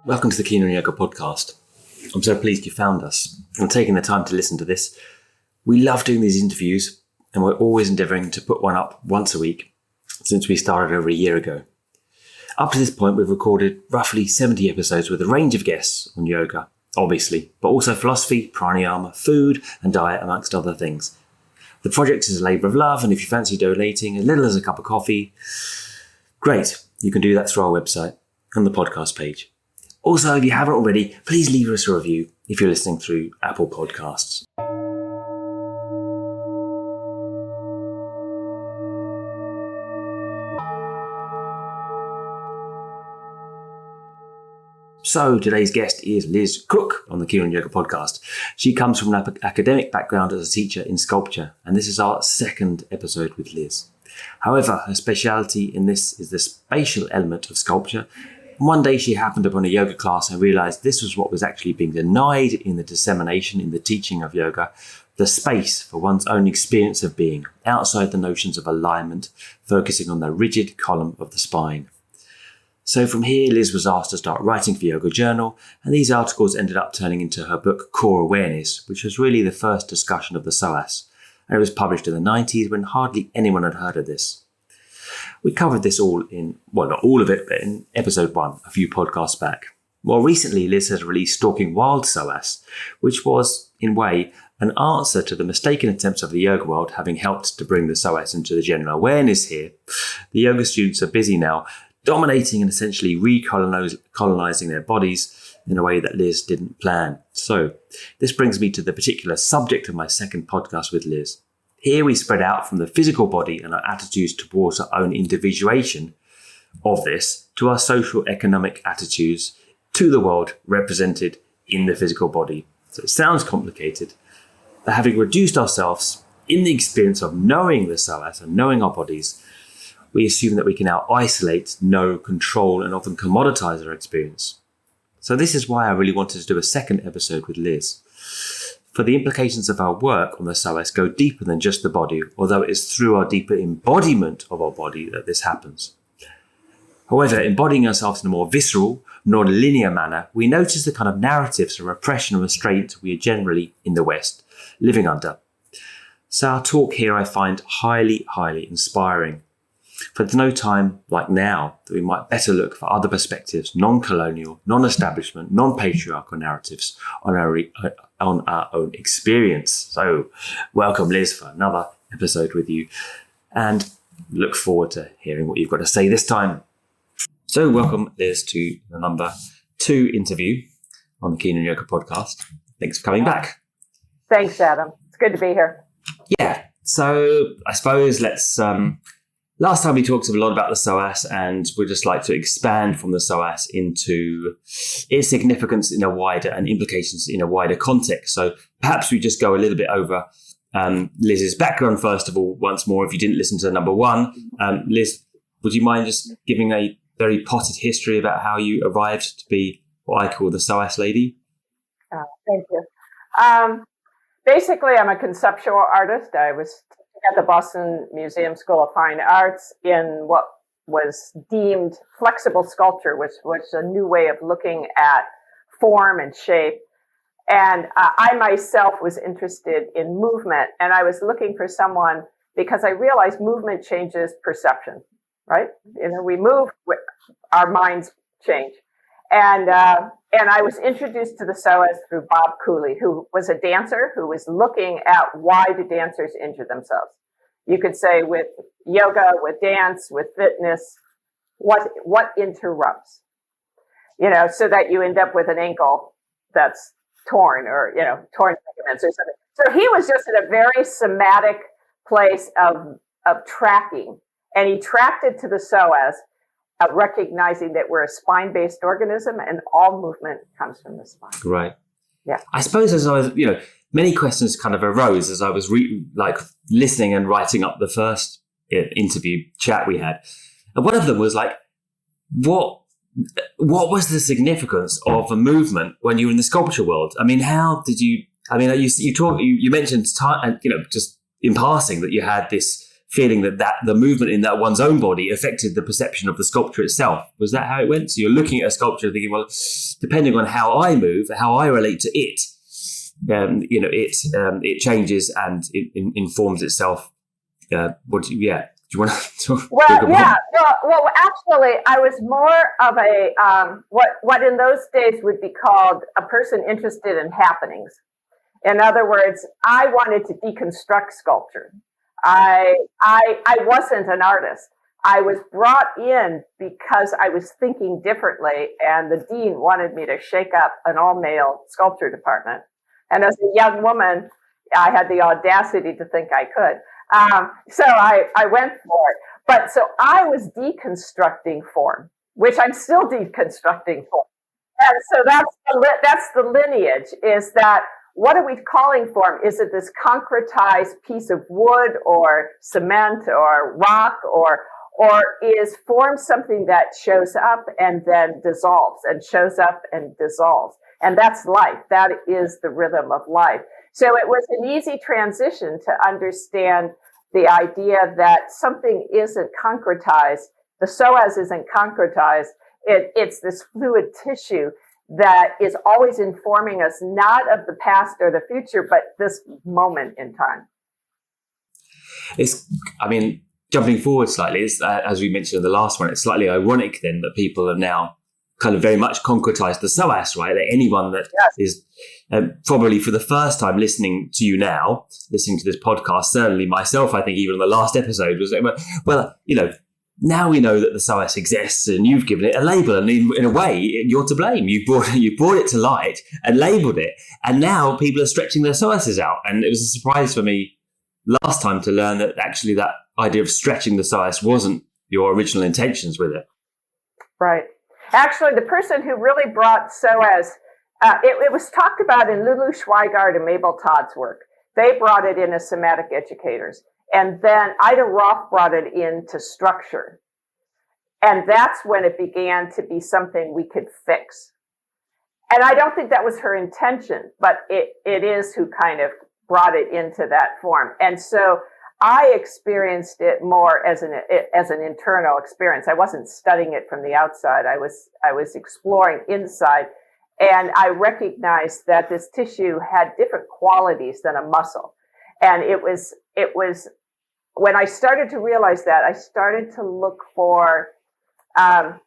Welcome to the Keen on Yoga podcast. I'm so pleased you found us and taking the time to listen to this. We love doing these interviews and we're always endeavouring to put one up once a week since we started over a year ago. Up to this point, we've recorded roughly 70 episodes with a range of guests on yoga, obviously, but also philosophy, pranayama, food and diet, amongst other things. The project is a labour of love, and if you fancy donating as little as a cup of coffee, great. You can do that through our website and the podcast page. Also, if you haven't already, please leave us a review if you're listening through Apple Podcasts. So today's guest is Liz Koch on the Keen on Yoga podcast. She comes from an academic background as a teacher in sculpture, and this is our second episode with Liz. However, her speciality in this is the spatial element of sculpture. One day she happened upon a yoga class and realised this was what was actually being denied in the dissemination, in the teaching of yoga, the space for one's own experience of being, outside the notions of alignment, focusing on the rigid column of the spine. So from here, Liz was asked to start writing for Yoga Journal, and these articles ended up turning into her book Core Awareness, which was really the first discussion of the psoas, and it was published in the 90s when hardly anyone had heard of this. We covered this all in, well, not all of it, but in episode 1, a few podcasts back. More recently, Liz has released Stalking Wild Psoas, which was, in a way, an answer to the mistaken attempts of the yoga world having helped to bring the psoas into the general awareness here. The yoga students are busy now, dominating and essentially re-colonising their bodies in a way that Liz didn't plan. So, this brings me to the particular subject of my second podcast with Liz. Here we spread out from the physical body and our attitudes towards our own individuation of this to our social economic attitudes to the world represented in the physical body. So it sounds complicated, but having reduced ourselves in the experience of knowing the psoas and knowing our bodies, we assume that we can now isolate, know, control, and often commoditize our experience. So this is why I really wanted to do a second episode with Liz. For the implications of our work on the psoas go deeper than just the body, although it is through our deeper embodiment of our body that this happens. However, embodying ourselves in a more visceral, non-linear manner, we notice the kind of narratives of repression and restraint we are generally, in the West, living under. So our talk here I find highly, highly inspiring. For there's no time like now that we might better look for other perspectives, non-colonial, non-establishment, non-patriarchal narratives on our own experience. So welcome, Liz, for another episode with you, and look forward to hearing what you've got to say this time. So welcome, Liz, to the number 2 interview on the Keen on Yoga podcast. Thanks for coming back. Thanks, Adam. It's good to be here. Yeah. So I suppose let's... Last time we talked a lot about the psoas, and we'd just like to expand from the psoas into its significance in a wider and implications in a wider context. So perhaps we just go a little bit over Liz's background first of all, once more, if you didn't listen to number 1. Liz, would you mind just giving a very potted history about how you arrived to be what I call the psoas lady? Thank you. Basically, I'm a conceptual artist. I was at the Boston Museum School of Fine Arts in what was deemed flexible sculpture, which was a new way of looking at form and shape. And I myself was interested in movement, and I was looking for someone because I realized movement changes perception, right? You know, we move, our minds change. And I was introduced to the psoas through Bob Cooley, who was a dancer who was looking at why do dancers injure themselves. You could say with yoga, with dance, with fitness, what interrupts, you know, so that you end up with an ankle that's torn or, you know, torn ligaments or something. So he was just in a very somatic place of tracking, and he tracked it to the psoas, recognizing that we're a spine-based organism and all movement comes from the spine. Right. Yeah. I suppose as I was, you know, many questions kind of arose as I was listening and writing up the first interview chat we had. And one of them was like, what was the significance of a movement when you were in the sculpture world? I mean, how did you, I mean, you mentioned time, you know, just in passing that you had this feeling that the movement in that one's own body affected the perception of the sculpture itself. Was that how it went? So you're looking at a sculpture thinking, well, depending on how I move, how I relate to it, it changes and it informs itself. Do you want to talk about? Well, actually, I was more of a what in those days would be called a person interested in happenings. In other words, I wanted to deconstruct sculpture. I wasn't an artist. I was brought in because I was thinking differently, and the dean wanted me to shake up an all-male sculpture department. And as a young woman, I had the audacity to think I could. So I went for it. But so I was deconstructing form, which I'm still deconstructing form. And so that's the lineage, is that what are we calling form? Is it this concretized piece of wood or cement or rock, or is form something that shows up and then dissolves and shows up and dissolves? And that's life. That is the rhythm of life. So it was an easy transition to understand the idea that something isn't concretized. The psoas isn't concretized. It's this fluid tissue that is always informing us, not of the past or the future, but this moment in time. Jumping forward slightly, as we mentioned in the last one, it's slightly ironic then that people have now kind of very much concretized the psoas, right? That anyone that is probably for the first time listening to you now, listening to this podcast, certainly myself, I think even in the last episode was, well, now we know that the psoas exists, and you've given it a label, and in a way, you're to blame. You brought it to light and labelled it, and now people are stretching their psoases out. And it was a surprise for me last time to learn that actually that idea of stretching the psoas wasn't your original intentions with it. Right. Actually, the person who really brought psoas, it was talked about in Lulu Schweigart and Mabel Todd's work. They brought it in as somatic educators. And then Ida Roth brought it into structure. And that's when it began to be something we could fix. And I don't think that was her intention, but it is who kind of brought it into that form. And so I experienced it more as an internal experience. I wasn't studying it from the outside. I was exploring inside, and I recognized that this tissue had different qualities than a muscle. And it was when I started to realize that, I started to look for a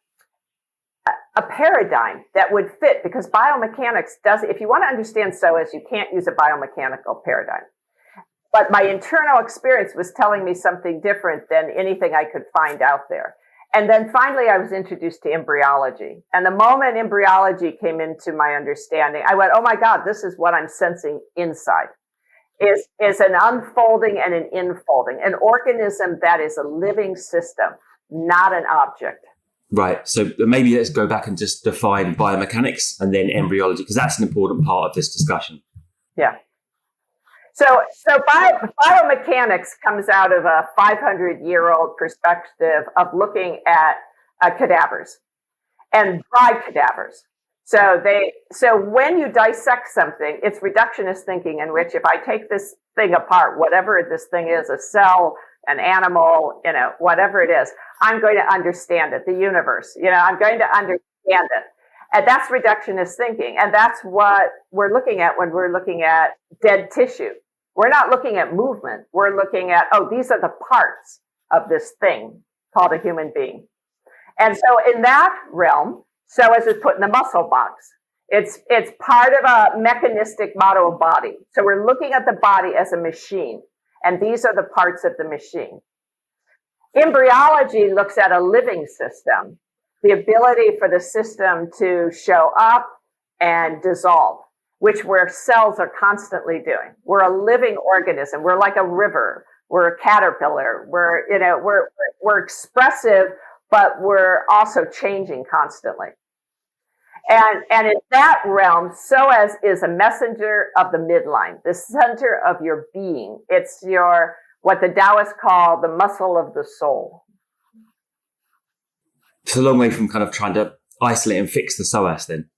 paradigm that would fit, because biomechanics if you want to understand psoas, you can't use a biomechanical paradigm. But my internal experience was telling me something different than anything I could find out there. And then finally, I was introduced to embryology. And the moment embryology came into my understanding, I went, oh my God, this is what I'm sensing inside. Is an unfolding and an infolding, an organism that is a living system, not an object. Right. So maybe let's go back and just define biomechanics and then embryology, because that's an important part of this discussion. Yeah. So biomechanics comes out of a 500-year-old perspective of looking at cadavers and dry cadavers. So when you dissect something, it's reductionist thinking, in which if I take this thing apart, whatever this thing is, a cell, an animal, whatever it is, I'm going to understand it, the universe, I'm going to understand it. And that's reductionist thinking. And that's what we're looking at when we're looking at dead tissue. We're not looking at movement. We're looking at, these are the parts of this thing called a human being. And so in that realm, psoas is put in the muscle box. It's part of a mechanistic model of body. So we're looking at the body as a machine, and these are the parts of the machine. Embryology looks at a living system, the ability for the system to show up and dissolve, which where cells are constantly doing. We're a living organism. We're like a river. We're a caterpillar. We're expressive, but we're also changing constantly. And in that realm, psoas is a messenger of the midline, the center of your being. It's what the Taoists call the muscle of the soul. It's a long way from kind of trying to isolate and fix the psoas then.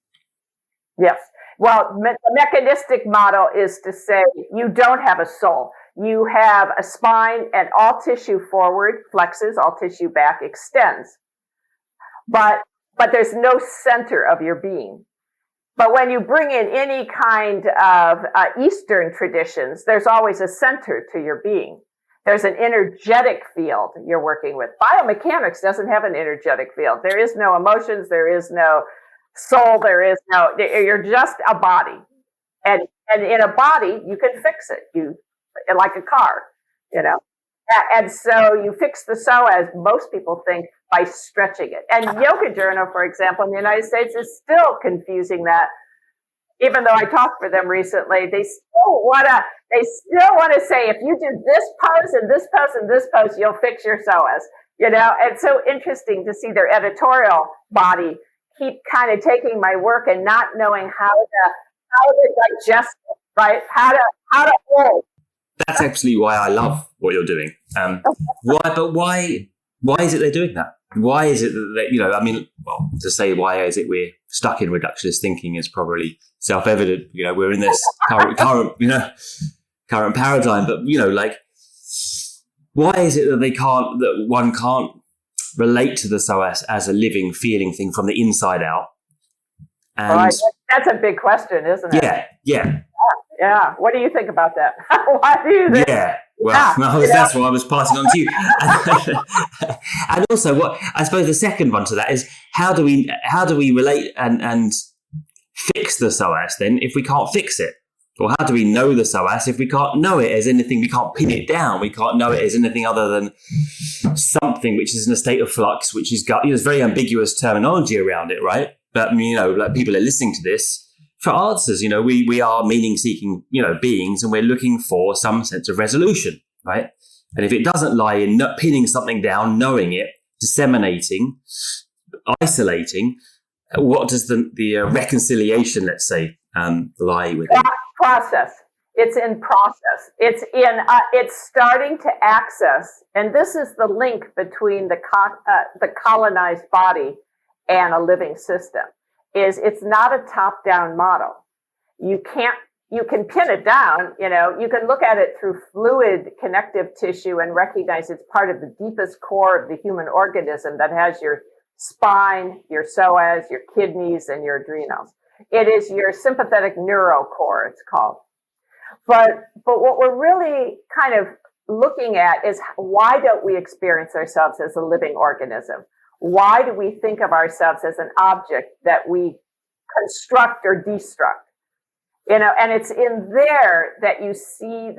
Yes. Well, the mechanistic model is to say you don't have a soul. You have a spine, and all tissue forward flexes, all tissue back extends. But there's no center of your being. But when you bring in any kind of Eastern traditions, there's always a center to your being. There's an energetic field you're working with. Biomechanics doesn't have an energetic field. There is no emotions. There is no soul. You're just a body. And in a body, you can fix it. Like a car, And so you fix the psoas, most people think, by stretching it. And Yoga Journal, for example, in the United States is still confusing that. Even though I talked with them recently, they still want to say, if you do this pose and this pose and this pose, you'll fix your psoas. It's so interesting to see their editorial body keep kind of taking my work and not knowing how to digest it, right? How to hold. That's actually why I love what you're doing. Why is it they're doing that? Why is it that to say why is it we're stuck in reductionist thinking is probably self-evident. We're in this current paradigm, but why is it that one can't relate to the psoas as a living, feeling thing from the inside out? And that's a big question, isn't it? Yeah. What do you think about that? Why do you think? Yeah. Well, that's what I was passing on to you. And also, what I suppose the second one to that is how do we relate and fix the psoas then if we can't fix it? Or how do we know the psoas if we can't know it as anything? We can't pin it down. We can't know it as anything other than something which is in a state of flux, which is there's very ambiguous terminology around it, right? But people are listening to this for answers. We are meaning-seeking, beings, and we're looking for some sense of resolution, right? And if it doesn't lie in pinning something down, knowing it, disseminating, isolating, what does the reconciliation, let's say, lie with? Process. It's in process. It's starting to access, and this is the link between the colonized body and a living system. It's not a top-down model. You can pin it down, you can look at it through fluid connective tissue and recognize it's part of the deepest core of the human organism that has your spine, your psoas, your kidneys, and your adrenals. It is your sympathetic neurocore, it's called. But what we're really kind of looking at is why don't we experience ourselves as a living organism? Why do we think of ourselves as an object that we construct or destruct? And it's in there that you see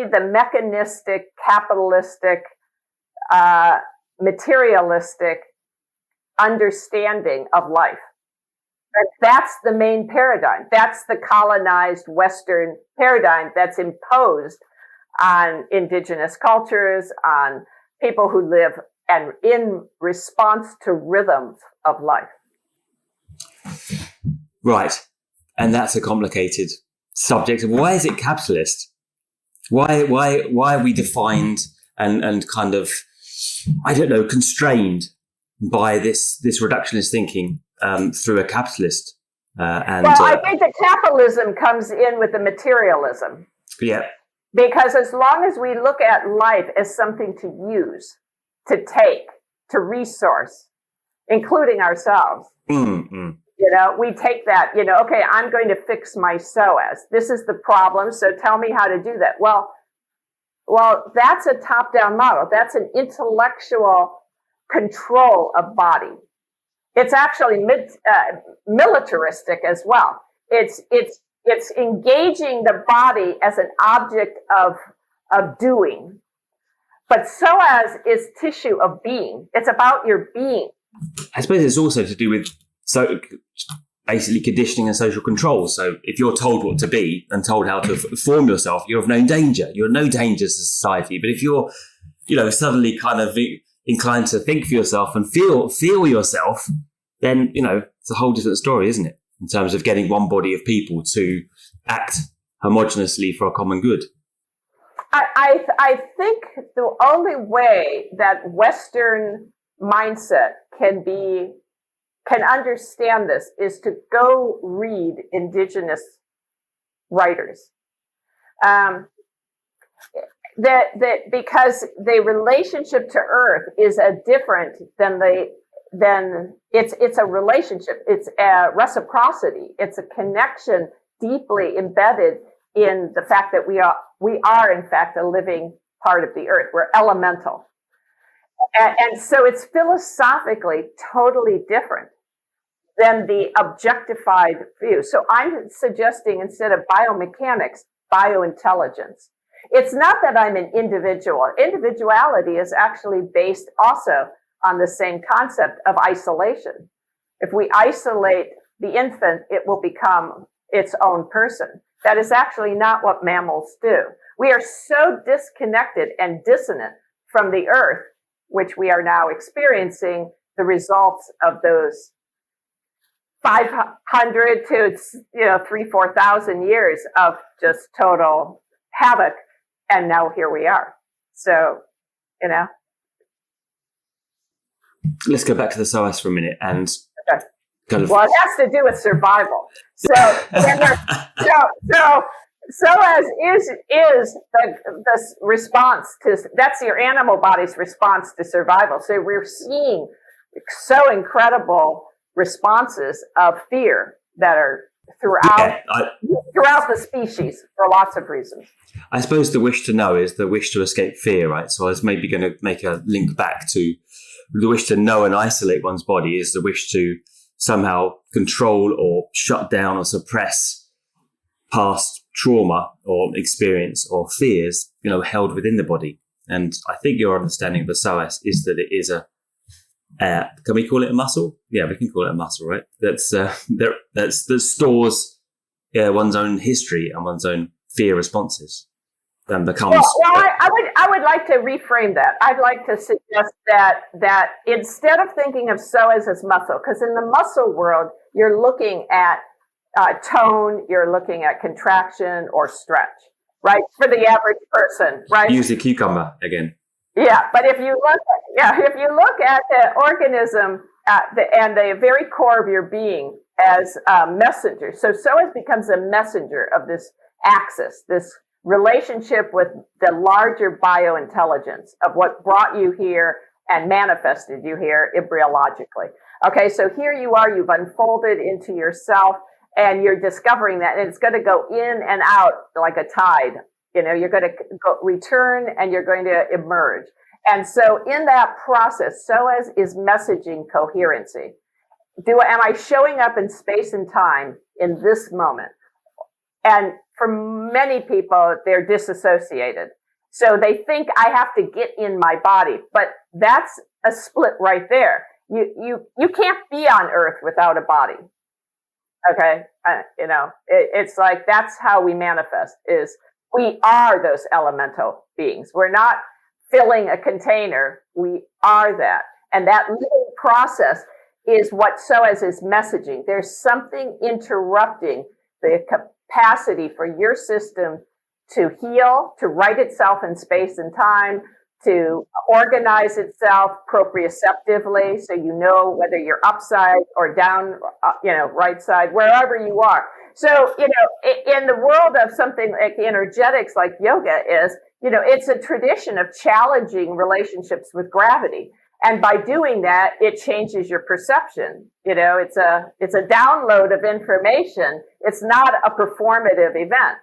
the mechanistic, capitalistic, materialistic understanding of life. And that's the main paradigm. That's the colonized Western paradigm that's imposed on indigenous cultures, on people who live and in response to rhythms of life. Right. And that's a complicated subject. Why is it capitalist? Why are we defined and kind of, constrained by this reductionist thinking through a capitalist? I think that capitalism comes in with the materialism. Yeah. Because as long as we look at life as something to use, to take, to resource, including ourselves, we take that, okay, I'm going to fix my psoas. This is the problem, so tell me how to do that. Well, that's a top-down model. That's an intellectual control of body. It's actually militaristic as well. It's engaging the body as an object of doing. But psoas is tissue of being. It's about your being. I suppose it's also to do with basically conditioning and social control. So if you're told what to be and told how to form yourself, you're of no danger. You're no danger to society. But if you're, suddenly kind of inclined to think for yourself and feel yourself, then, it's a whole different story, isn't it? In terms of getting one body of people to act homogeneously for a common good. I think the only way that Western mindset can understand this is to go read indigenous writers. That because the relationship to Earth is a different than it's a relationship. It's a reciprocity. It's a connection deeply embedded in the fact that we are in fact a living part of the Earth. We're elemental, and so it's philosophically totally different than the objectified view. So I'm suggesting, instead of biomechanics, biointelligence. It's not that I'm an individual. Individuality is actually based also on the same concept of isolation. If we isolate the infant, it will become its own person. That is actually not what mammals do. We are so disconnected and dissonant from the Earth, which we are now experiencing the results of those 500 to 4,000 years of just total havoc, and now here we are. So, let's go back to the psoas for a minute and kind of. Well, it has to do with survival. So, psoas is the response to, that's your animal body's response to survival. So we're seeing so incredible responses of fear that are throughout the species for lots of reasons. I suppose the wish to know is the wish to escape fear, right? So I was maybe going to make a link back to the wish to know and isolate one's body is the wish to somehow control or shut down or suppress past trauma or experience or fears, held within the body. And I think your understanding of the psoas is that it is can we call it a muscle? Yeah, we can call it a muscle, right? That stores one's own history and one's own fear responses. Then becomes. Well, I would like to reframe that. I'd like to suggest that instead of thinking of psoas as muscle, because in the muscle world you're looking at tone, you're looking at contraction or stretch, right? For the average person, right? Use the cucumber again. Yeah, but if you look at the organism and the very core of your being as a messenger, so psoas becomes a messenger of this axis, this relationship with the larger biointelligence of what brought you here and manifested you here embryologically. Okay, so here you are, you've unfolded into yourself, and you're discovering that, and it's going to go in and out like a tide. You're going to return and you're going to emerge. And so in that process, psoas is messaging coherency. Am I showing up in space and time in this moment? And for many people, they're disassociated. So they think I have to get in my body, but that's a split right there. You can't be on Earth without a body. Okay. It's like, that's how we manifest, is we are those elemental beings. We're not filling a container. We are that. And that living process is what psoas is messaging. There's something interrupting the capacity for your system to heal, to right itself in space and time, to organize itself proprioceptively, so you know whether you're upside or down, right side, wherever you are. So, in the world of something like energetics, like yoga is, it's a tradition of challenging relationships with gravity. And by doing that, it changes your perception. It's a download of information. It's not a performative event.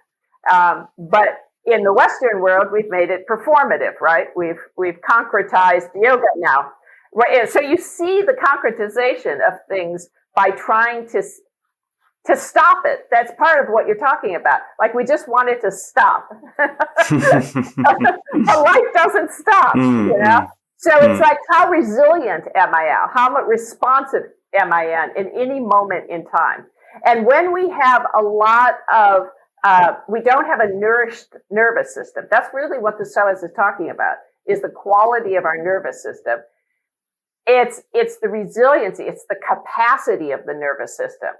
But in the Western world, we've made it performative, right? We've concretized yoga now. Right? And so you see the concretization of things by trying to stop it. That's part of what you're talking about. Like, we just want it to stop. But life doesn't stop, So it's like, how resilient am I now? How much responsive am I in any moment in time? And when we have a lot of, we don't have a nourished nervous system. That's really what the psoas is talking about, is the quality of our nervous system. It's the resiliency, it's the capacity of the nervous system.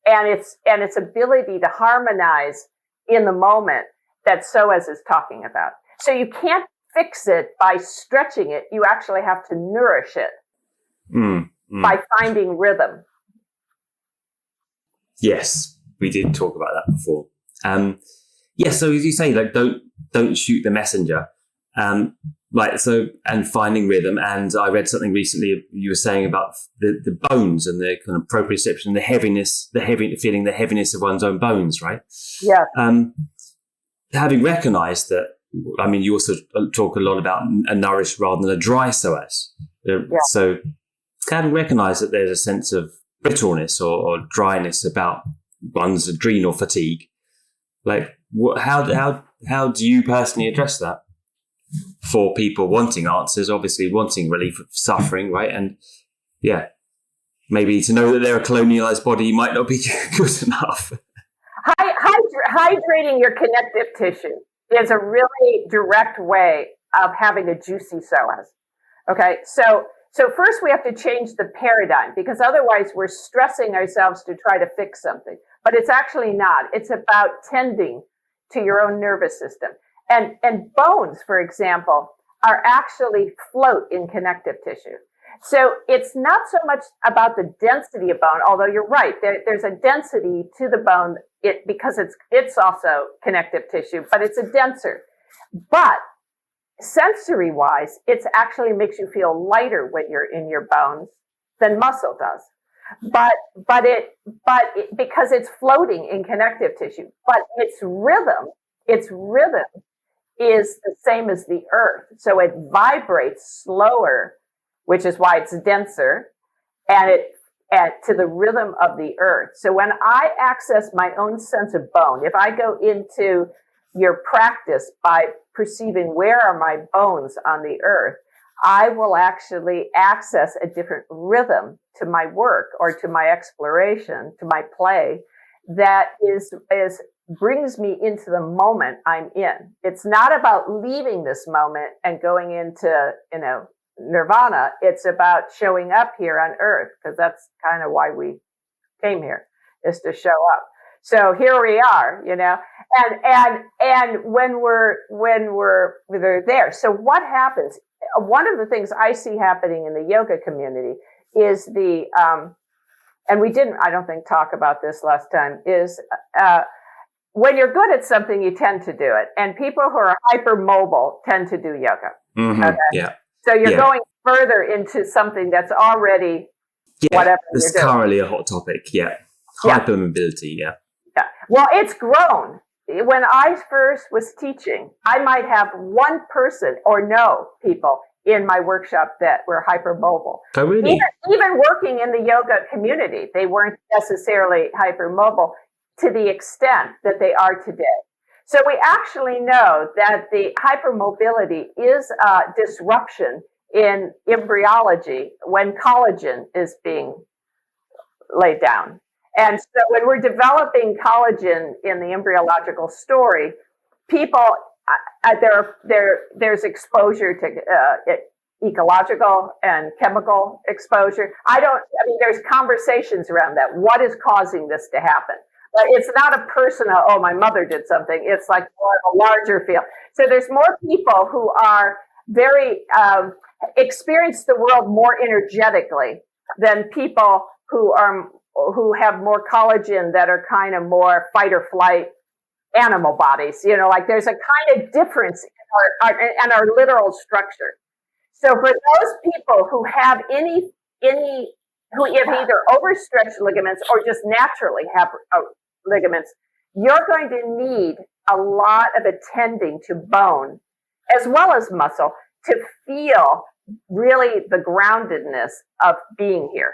And its ability to harmonize in the moment that psoas is talking about. So you can't fix it by stretching it. You actually have to nourish it by finding rhythm. Yes, we did talk about that before. Yeah, so as you say, like don't shoot the messenger. And finding rhythm. And I read something recently you were saying about the bones and the kind of proprioception, the heaviness, feeling the heaviness of one's own bones, right? Yeah. Having recognized that, I mean, you also talk a lot about a nourished rather than a dry psoas. So having recognized that there's a sense of brittleness or dryness about one's adrenal fatigue, like how do you personally address that? For people wanting answers, obviously wanting relief of suffering, right? And maybe to know that they're a colonialized body might not be good enough. Hydrating your connective tissue is a really direct way of having a juicy psoas. Okay, so first we have to change the paradigm, because otherwise we're stressing ourselves to try to fix something. But it's actually not. It's about tending to your own nervous system. And bones, for example, are actually float in connective tissue. So it's not so much about the density of bone, although you're right, there's a density to the bone because it's also connective tissue, but it's a denser. But sensory-wise, it actually makes you feel lighter when you're in your bones than muscle does. But because it's floating in connective tissue, but its rhythm is the same as the earth. So it vibrates slower, which is why it's denser, and to the rhythm of the earth. So when I access my own sense of bone, if I go into your practice by perceiving where are my bones on the earth, I will actually access a different rhythm to my work or to my exploration, to my play, that brings me into the moment I'm in. It's not about leaving this moment and going into, nirvana. It's about showing up here on earth, because that's kind of why we came here, is to show up. So here we are, and when we're there. So what happens? One of the things I see happening in the yoga community is and we didn't, I don't think, talk about this last time, is when you're good at something, you tend to do it. And people who are hypermobile tend to do yoga. Mm-hmm. Okay? Yeah. So you're going further into something that's already whatever that's you're doing. currently a hot topic. Yeah. Hypermobility. Yeah. Yeah. Well, it's grown. When I first was teaching, I might have one person or no people in my workshop that were hypermobile. Oh, really? Even working in the yoga community, they weren't necessarily hypermobile to the extent that they are today. So we actually know that the hypermobility is a disruption in embryology when collagen is being laid down. And so when we're developing collagen in the embryological story, people, there's exposure to ecological and chemical exposure. There's conversations around that. What is causing this to happen? But it's not a personal, my mother did something. It's like more of a larger field. So there's more people who are very, experience the world more energetically than people who have more collagen that are kind of more fight or flight animal bodies. Like there's a kind of difference in our literal structure. So for those people who have who have either overstretched ligaments or just naturally have ligaments, you're going to need a lot of attending to bone as well as muscle to feel really the groundedness of being here.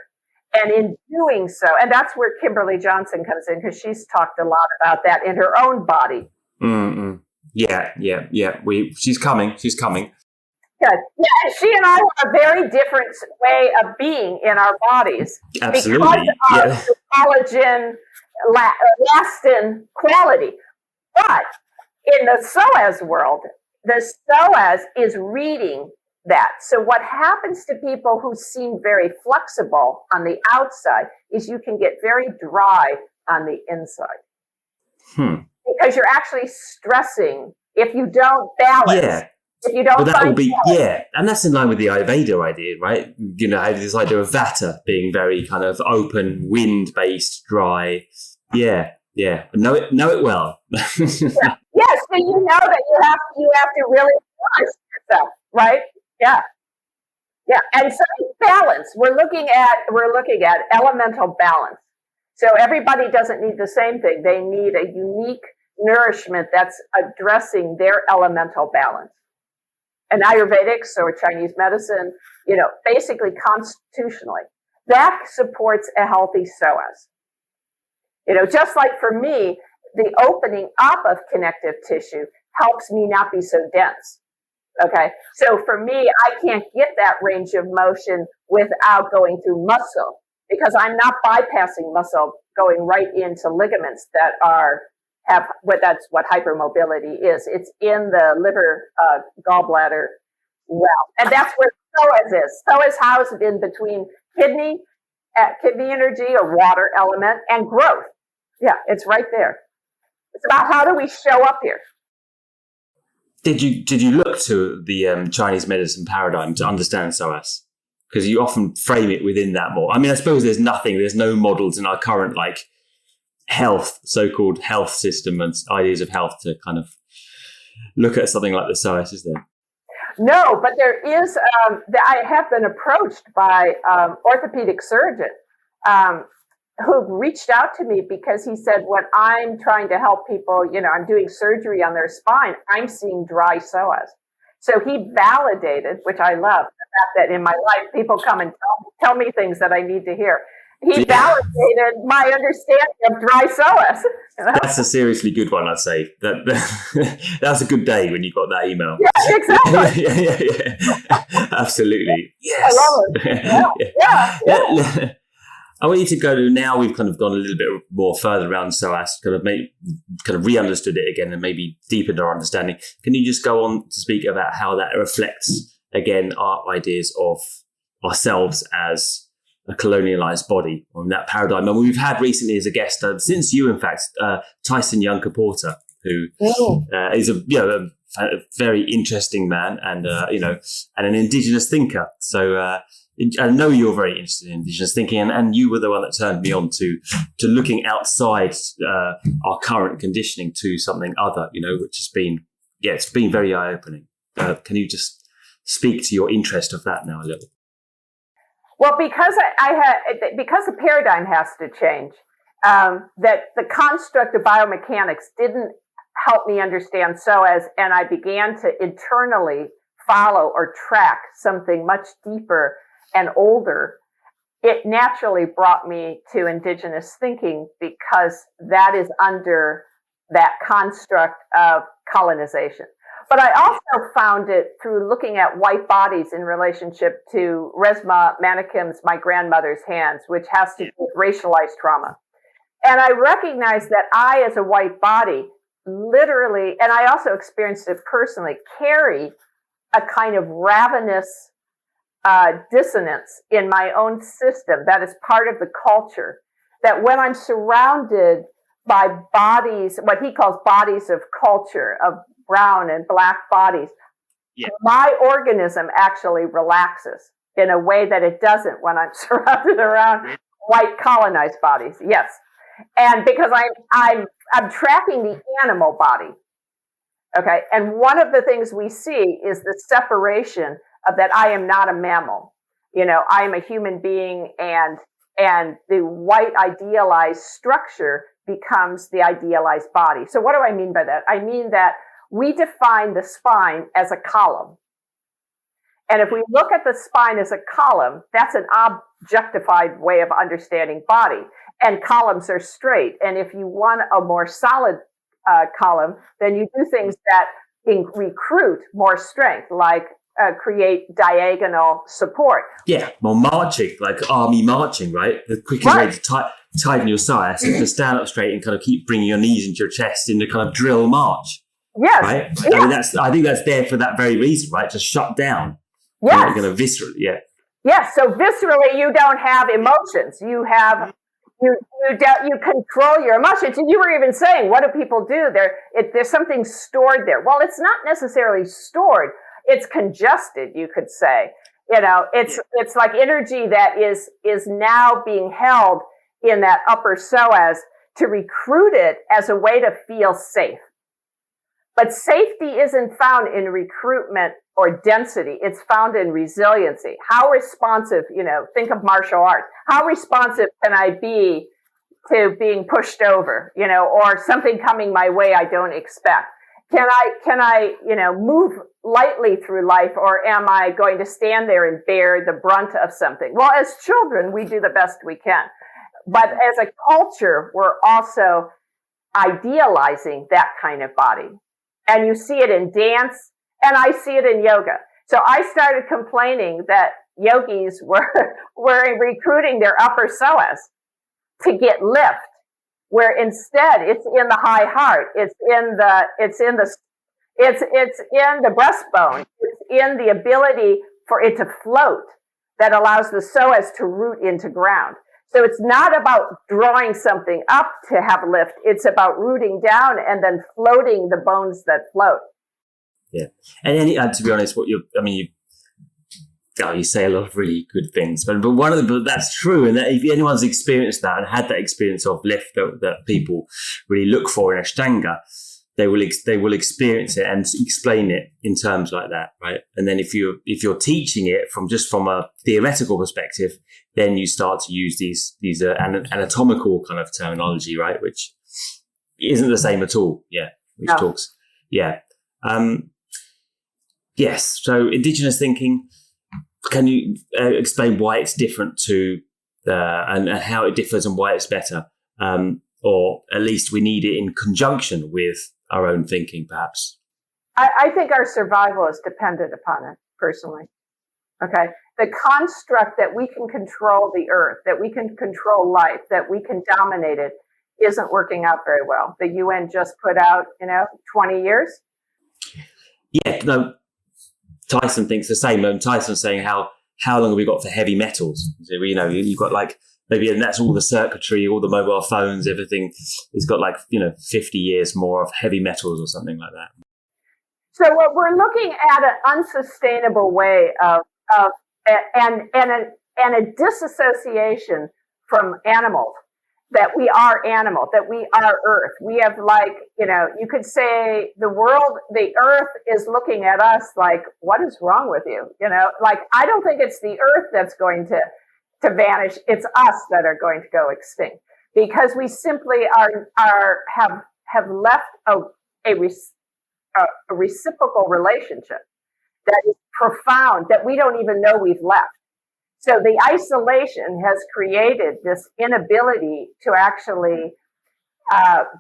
And in doing so, and that's where Kimberly Johnson comes in, because she's talked a lot about that in her own body. Mm-hmm. Yeah. She's coming. Good. Yeah, she and I have a very different way of being in our bodies. Absolutely. Because of the collagen elastin quality. But in the psoas world, the psoas is reading that. So what happens to people who seem very flexible on the outside is you can get very dry on the inside. Because you're actually stressing if you don't balance. Yeah. If you don't and that's in line with the Ayurveda idea, right? This idea of Vata being very kind of open, wind-based, dry. Yeah. Yeah, know it well. Yeah. Yes, so you know that you have to really trust yourself, right? Yeah. Yeah. And so balance. We're looking at elemental balance. So everybody doesn't need the same thing. They need a unique nourishment that's addressing their elemental balance. And Ayurvedics or Chinese medicine, basically constitutionally, that supports a healthy psoas. Just like for me, the opening up of connective tissue helps me not be so dense. Okay. So for me, I can't get that range of motion without going through muscle because I'm not bypassing muscle going right into ligaments that that's what hypermobility is. It's in the liver, gallbladder well. And that's where psoas is. Psoas housed in between kidney energy or water element and growth. Yeah, it's right there. It's about how do we show up here. Did you look to the Chinese medicine paradigm to understand psoas? Because you often frame it within that more. I mean, I suppose there's no models in our current so-called health system and ideas of health to kind of look at something like the psoas, is there? No, but there is. I have been approached by orthopedic surgeon who reached out to me because he said, when I'm trying to help people, I'm doing surgery on their spine, I'm seeing dry psoas. So he validated, which I love, the fact that in my life, people come and tell me things that I need to hear. He validated my understanding of dry psoas. That's a seriously good one, I'd say. That's a good day when you got that email. Yeah, exactly. yeah. Absolutely. Yes. I love it. Yeah. I want you to go to, now we've kind of gone a little bit more further around psoas, kind of re-understood it again and maybe deepened our understanding. Can you just go on to speak about how that reflects, again, our ideas of ourselves as a colonialized body on that paradigm? And we've had recently as a guest, since you, in fact, Tyson Yunkaporta, who is a very interesting man and an indigenous thinker. So I know you're very interested in indigenous thinking, and you were the one that turned me on to looking outside our current conditioning to something other, which has been, it's been very eye-opening. Can you just speak to your interest of that now a little? Well, because because the paradigm has to change, that the construct of biomechanics didn't help me understand psoas, and I began to internally follow or track something much deeper and older. It naturally brought me to indigenous thinking because that is under that construct of colonization. But I also found it through looking at white bodies in relationship to Resmaa Menakem's My Grandmother's Hands, which has to do with racialized trauma. And I recognized that I, as a white body, literally, and I also experienced it personally, carry a kind of ravenous dissonance in my own system that is part of the culture, that when I'm surrounded by bodies, what he calls bodies of culture, of brown and black bodies, my organism actually relaxes in a way that it doesn't when I'm surrounded around white colonized bodies. Yes. And because I'm tracking the animal body. Okay. And one of the things we see is the separation of that I am not a mammal. I am a human being, and the white idealized structure becomes the idealized body. So what do I mean by that? I mean that we define the spine as a column. And if we look at the spine as a column, that's an objectified way of understanding body. And columns are straight. And if you want a more solid column, then you do things that recruit more strength, like create diagonal support. Yeah, more marching, like army marching, right? The quickest way to tighten your psoas is to stand up straight and kind of keep bringing your knees into your chest in the kind of drill march. Yes. Right? Yes. I think that's there for that very reason, right? To shut down. Yes. Kind of viscerally, yeah. Yes. So viscerally, you don't have emotions. You have you control your emotions. And you were even saying, what do people do? There's something stored there. Well, it's not necessarily stored. It's congested, you could say. It's like energy that is now being held in that upper psoas to recruit it as a way to feel safe. But safety isn't found in recruitment or density. It's found in resiliency. How responsive, think of martial arts. How responsive can I be to being pushed over, or something coming my way I don't expect? Can I, move lightly through life, or am I going to stand there and bear the brunt of something? Well, as children, we do the best we can. But as a culture, we're also idealizing that kind of body. And you see it in dance, and I see it in yoga. So I started complaining that yogis were recruiting their upper psoas to get lift, where instead it's in the high heart, it's in the breastbone, it's in the ability for it to float that allows the psoas to root into ground. So it's not about drawing something up to have lift. It's about rooting down and then floating the bones that float. Yeah. And to be honest, you say a lot of really good things, but that's true. And that if anyone's experienced that and had that experience of lift that people really look for in Ashtanga, they will experience it and explain it in terms like that, right? And then if you're teaching it from a theoretical perspective, then you start to use these anatomical kind of terminology, right? Which isn't the same at all. Yeah. Which talks. Yeah. Yes. So indigenous thinking. Can you explain why it's different to and how it differs and why it's better, or at least we need it in conjunction with our own thinking, perhaps? I think our survival is dependent upon it, personally. Okay, the construct that we can control the earth, that we can control life, that we can dominate it, isn't working out very well. The UN just put out, 20 years. Yeah, no. Tyson thinks the same. Tyson's saying how long have we got for heavy metals? So, you've got maybe, and that's all the circuitry, all the mobile phones, everything. It's got 50 years more of heavy metals or something like that. So what we're looking at an unsustainable way and a disassociation from animals. That we are animal, that we are earth. We have you could say the earth is looking at us like, what is wrong with you? I don't think it's the earth that's going to vanish. It's us that are going to go extinct because we simply have left a reciprocal relationship that is profound that we don't even know we've left. So the isolation has created this inability to actually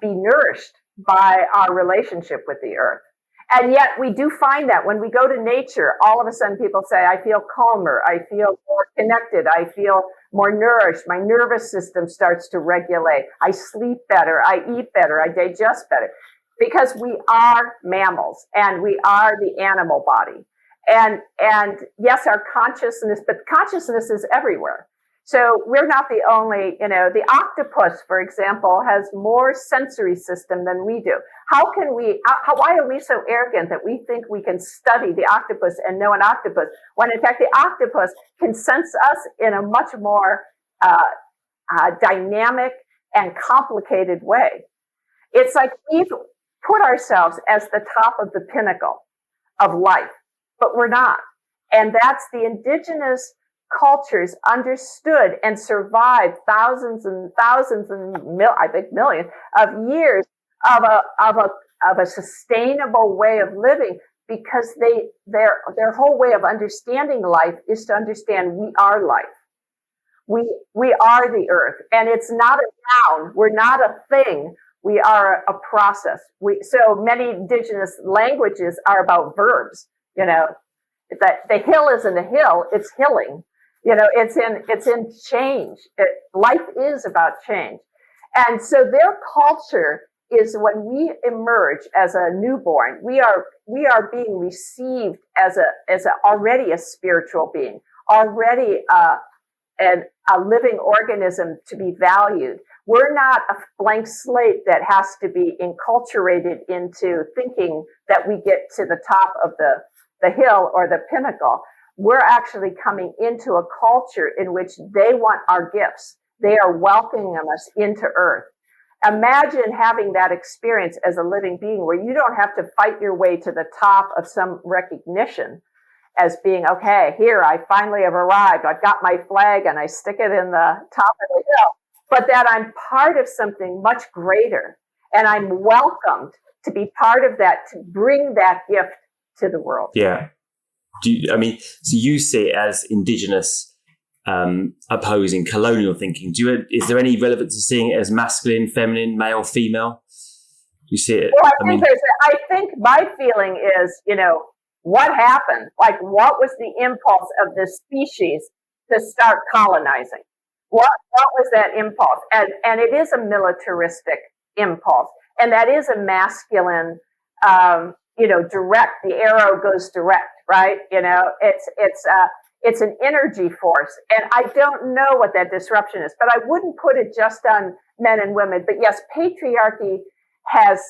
be nourished by our relationship with the earth. And yet we do find that when we go to nature, all of a sudden people say, I feel calmer, I feel more connected, I feel more nourished, my nervous system starts to regulate, I sleep better, I eat better, I digest better. Because we are mammals and we are the animal body. And yes, our consciousness, but consciousness is everywhere. So we're not the only, the octopus, for example, has more sensory system than we do. Why are we so arrogant that we think we can study the octopus and know an octopus, when in fact the octopus can sense us in a much more dynamic and complicated way? It's like we've put ourselves as the top of the pinnacle of life. But we're not. And that's the indigenous cultures understood and survived thousands and thousands and millions of years of a sustainable way of living, because their whole way of understanding life is to understand we are life. We are the earth, and it's not a noun. We're not a thing. We are a process. So many indigenous languages are about verbs. That the hill isn't a hill, it's hilling. It's in change. Life is about change. And so their culture is when we emerge as a newborn, we are being received as already a spiritual being, already a living organism to be valued. We're not a blank slate that has to be enculturated into thinking that we get to the top of the hill or the pinnacle. We're actually coming into a culture in which they want our gifts. They are welcoming us into earth. Imagine having that experience as a living being where you don't have to fight your way to the top of some recognition as being, okay, here, I finally have arrived. I've got my flag and I stick it in the top of the hill, but that I'm part of something much greater and I'm welcomed to be part of that, to bring that gift to the world. Yeah. So you see it as indigenous opposing colonial thinking. Is there any relevance to seeing it as masculine, feminine, male, female? You see it? Well, I think my feeling is, what happened? Like, what was the impulse of this species to start colonizing? What was that impulse? And it is a militaristic impulse, and that is a masculine, direct. The arrow goes direct, right? It's an energy force, and I don't know what that disruption is, but I wouldn't put it just on men and women. But yes, patriarchy has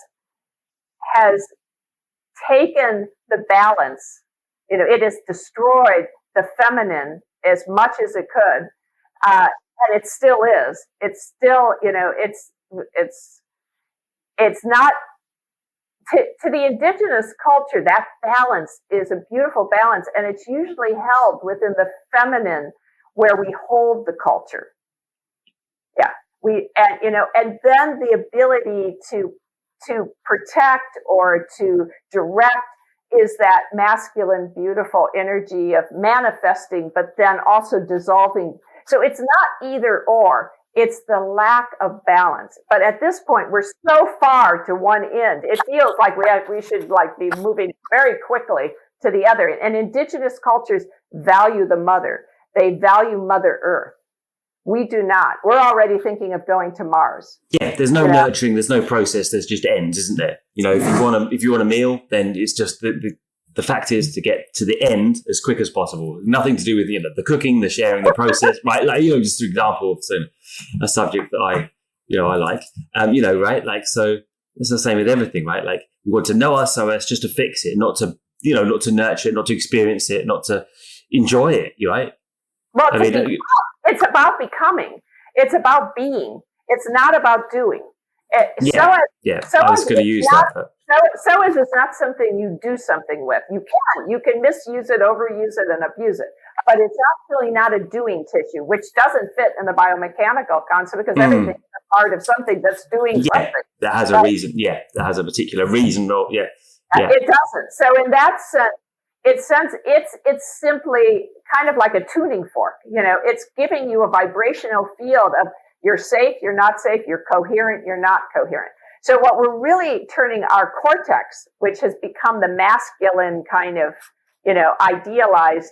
taken the balance. It has destroyed the feminine as much as it could, and it still is. It's still, it's not. To the indigenous culture, that balance is a beautiful balance, and it's usually held within the feminine, where we hold the culture. Yeah, and then the ability to protect or to direct is that masculine, beautiful energy of manifesting, but then also dissolving. So it's not either or. It's the lack of balance. But at this point, we're so far to one end. It feels like we should be moving very quickly to the other. And indigenous cultures value the mother. They value Mother Earth. We do not. We're already thinking of going to Mars. Yeah, there's no nurturing. There's no process. There's just ends, isn't there? If you want a meal, then it's just the fact is to get to the end as quick as possible. Nothing to do with the cooking, the sharing, the process, right? Just an example of a subject that I like, right? So it's the same with everything, right? Like, we want to know ourselves just to fix it, not to nurture it, not to experience it, not to enjoy it, right? Well, it's about becoming. It's about being. It's not about doing. I was going to use that. Psoas is not something you do something with. You can misuse it, overuse it, and abuse it. But it's actually not a doing tissue, which doesn't fit in the biomechanical concept, because everything is a part of something that's doing something. That has a reason. Yeah, that has a particular reason. It doesn't. So in that sense, it's simply kind of like a tuning fork. It's giving you a vibrational field of you're safe, you're not safe, you're coherent, you're not coherent. So what we're really turning our cortex, which has become the masculine kind of, idealized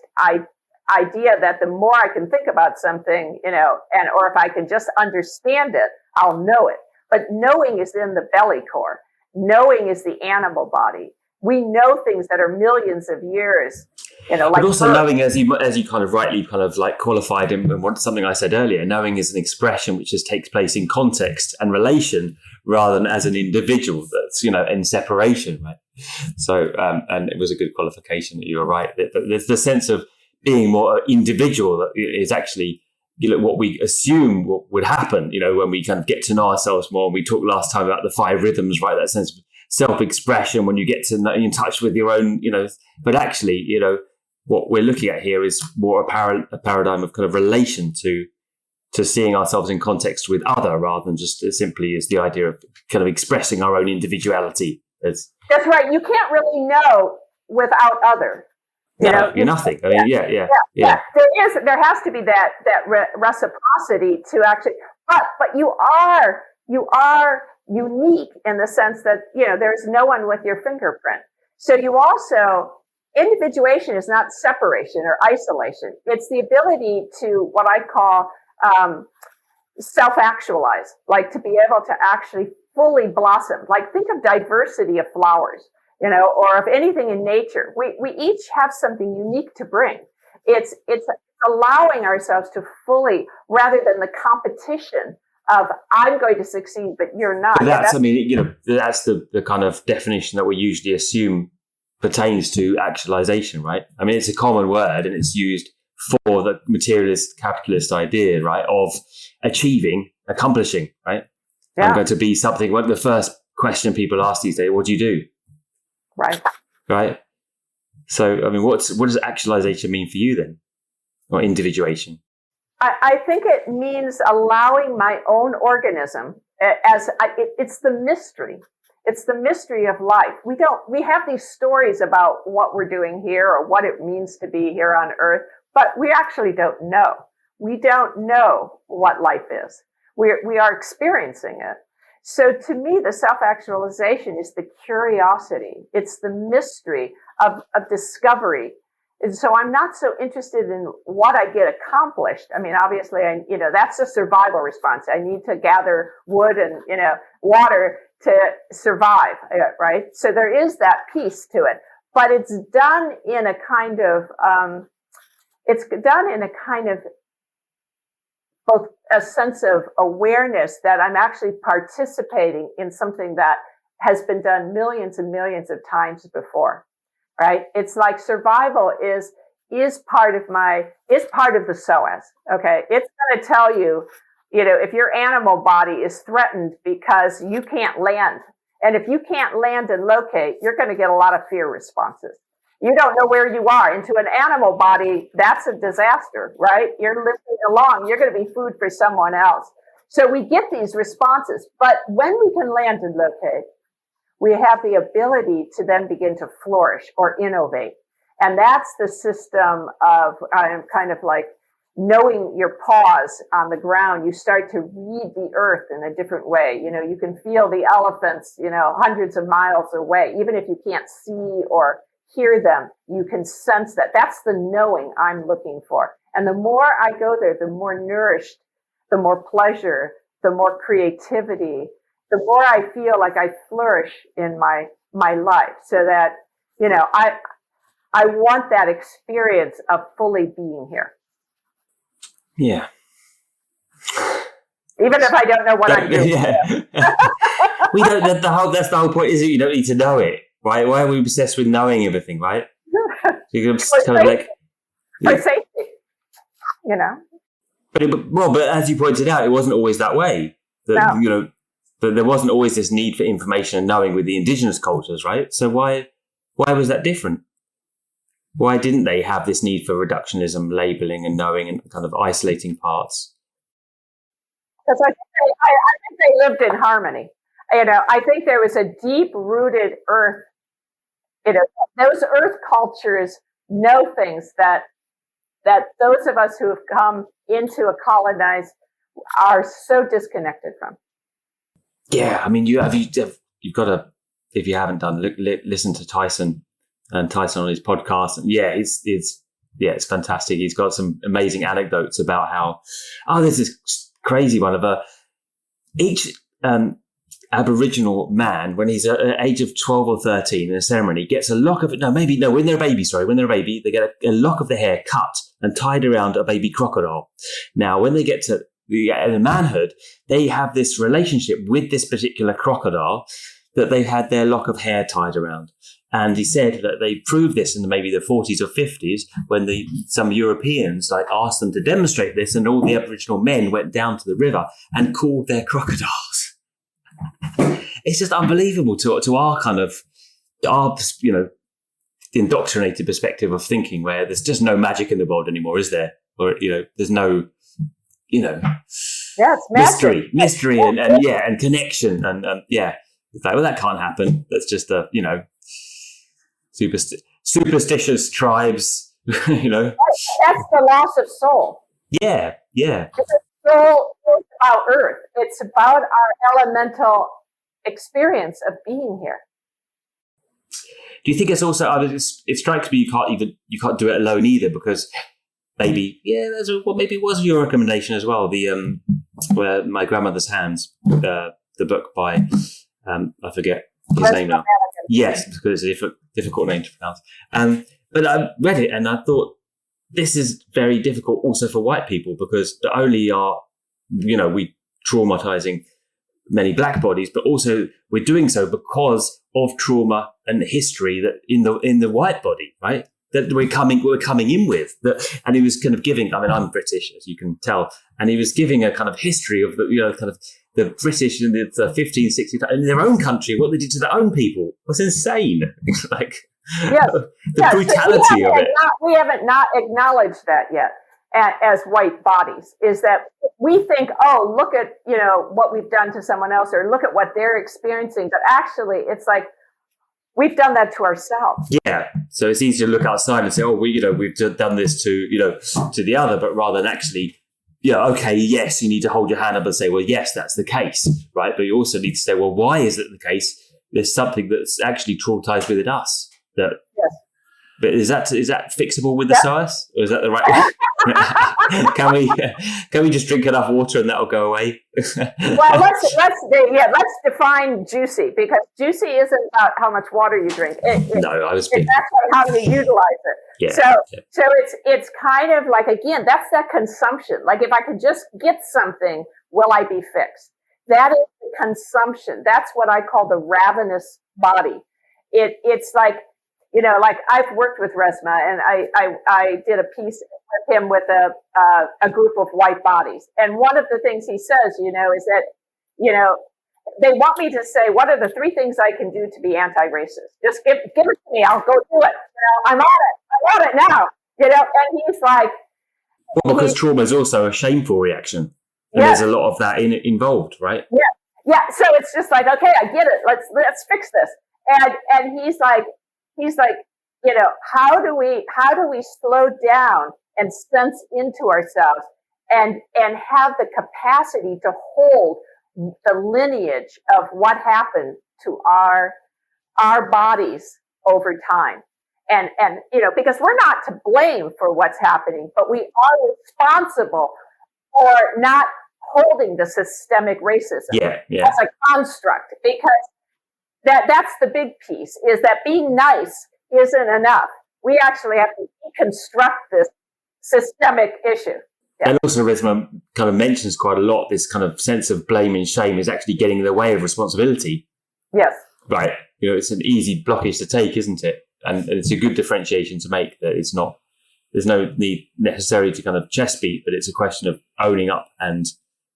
idea that the more I can think about something, or if I can just understand it, I'll know it. But knowing is in the belly core. Knowing is the animal body. We know things that are millions of years, but also knowing, as you kind of rightly qualified in something I said earlier, knowing is an expression which just takes place in context and relation rather than as an individual that's, in separation, right? So, and it was a good qualification that you were right. There's the sense of being more individual that is actually, what we assume what would happen, when we kind of get to know ourselves more. And we talked last time about the 5 rhythms, right? That sense of self-expression when you get to know, in touch with your own, but actually, what we're looking at here is more a paradigm of kind of relation to seeing ourselves in context with other, rather than just simply as the idea of kind of expressing our own individuality. That's right. You can't really know without other. You're nothing. I mean, yeah. There has to be that reciprocity to actually, but you are unique in the sense that, there's no one with your fingerprint. So you also, individuation is not separation or isolation. It's the ability to what I call self-actualize, like to be able to actually fully blossom. Like, think of diversity of flowers, or of anything in nature. We each have something unique to bring. It's allowing ourselves to fully, rather than the competition of I'm going to succeed, but you're not. But that's the kind of definition that we usually assume pertains to actualization, right? I mean, it's a common word and it's used for the materialist capitalist idea, right, of accomplishing, right? Yeah. I'm going to be something. What the first question people ask these days, what do you do? Right. Right. So, I mean, what does actualization mean for you then? Or individuation? I think it means allowing my own organism it's the mystery. It's the mystery of life. We have these stories about what we're doing here or what it means to be here on Earth, but we actually don't know. We don't know what life is. We are experiencing it. So to me, the self-actualization is the curiosity. It's the mystery of discovery. And so I'm not so interested in what I get accomplished. I mean, obviously, that's a survival response. I need to gather wood and, water to survive, right? So there is that piece to it, but it's done in a kind of, both a sense of awareness that I'm actually participating in something that has been done millions and millions of times before. Right? It's like survival is part of the psoas. Okay. It's going to tell you, if your animal body is threatened because you can't land. And if you can't land and locate, you're going to get a lot of fear responses. You don't know where you are. Into an animal body, that's a disaster, right? You're living along. You're going to be food for someone else. So we get these responses. But when we can land and locate, we have the ability to then begin to flourish or innovate. And that's the system of kind of like knowing your paws on the ground. You start to read the earth in a different way. You can feel the elephants, hundreds of miles away. Even if you can't see or hear them, you can sense that. That's the knowing I'm looking for. And the more I go there, the more nourished, the more pleasure, the more creativity, the more I feel like I flourish in my life. So that, I want that experience of fully being here. Yeah. Even if I don't know what I'm doing. Yeah. We don't, that's the whole point, is it? You don't need to know it, right? Why are we obsessed with knowing everything, right? You're kind of like, for safety, But as you pointed out, it wasn't always that way. No. But there wasn't always this need for information and knowing with the indigenous cultures, right? So why was that different? Why didn't they have this need for reductionism, labeling and knowing and kind of isolating parts? Because I think they lived in harmony. I think there was a deep-rooted earth. Those earth cultures know things that those of us who have come into a colonized are so disconnected from. Yeah, I mean, you've got to, if you haven't done, listen to Tyson on his podcast. And yeah, it's fantastic. He's got some amazing anecdotes about how, there's this crazy one of each Aboriginal man, when he's at the age of 12 or 13 in a ceremony, gets a lock of it. When they're a baby, they get a lock of the hair cut and tied around a baby crocodile. Now, when they get to the manhood, they have this relationship with this particular crocodile that they've had their lock of hair tied around. And he said that they proved this in maybe the 40s or 50s when some Europeans asked them to demonstrate this, and all the Aboriginal men went down to the river and called their crocodiles. It's just unbelievable to our kind of indoctrinated perspective of thinking, where there's just no magic in the world anymore, is there? Or there's no mystery and connection and it's like, well, that can't happen. That's just superstitious tribes. That's the loss of soul. Yeah. Because soul is about earth. It's about our elemental experience of being here. Do you think it's also? It strikes me you can't do it alone either, because maybe maybe it was your recommendation as well. The where My Grandmother's Hands, the book by I forget his name now. Yes, because it's a difficult name to pronounce. But I read it and I thought, this is very difficult also for white people, because not only are we traumatizing many black bodies, but also we're doing so because of trauma and history that in the white body, right? That we're coming in with that. And he was kind of giving, I'm British, as you can tell, and he was giving a kind of history of the, kind of the British in the 15, 16, in their own country, what they did to their own people was insane. Like, yes, the brutality of it. We haven't not acknowledged that yet as white bodies, is that we think, oh, look at, what we've done to someone else, or look at what they're experiencing. But actually, it's like, we've done that to ourselves. Yeah. So it's easy to look outside and say, oh, we've done this to the other, but rather than actually, okay, yes, you need to hold your hand up and say, well, yes, that's the case, right? But you also need to say, well, why is it the case? There's something that's actually traumatized within us. Yes. But is that fixable with the psoas, or is that the right way? Can we just drink enough water and that'll go away? Well, let's define juicy, because juicy isn't about how much water you drink. No, I was. It's actually how you utilize it. Yeah. So it's kind of like, again, that's that consumption. Like, if I could just get something, will I be fixed? That is the consumption. That's what I call the ravenous body. It's like, like, I've worked with Resma, and I did a piece with him with a group of white bodies. And one of the things he says, is that, they want me to say, what are the 3 things I can do to be anti-racist? Just give it to me. I'll go do it. I'm on it now. And he's like, because trauma is also a shameful reaction. And there's a lot of that involved, right? Yeah. Yeah. So it's just like, okay, I get it. Let's fix this. And he's like, how do we slow down and sense into ourselves and have the capacity to hold the lineage of what happened to our bodies over time. And because we're not to blame for what's happening, but we are responsible for not holding the systemic racism as a construct, because that's the big piece, is that being nice isn't enough. We actually have to deconstruct this systemic issue. Yeah. And also, Resma kind of mentions quite a lot, this kind of sense of blame and shame is actually getting in the way of responsibility. Yes. Right. It's an easy blockage to take, isn't it? And it's a good differentiation to make, that it's not, there's no need necessarily to kind of chest beat, but it's a question of owning up and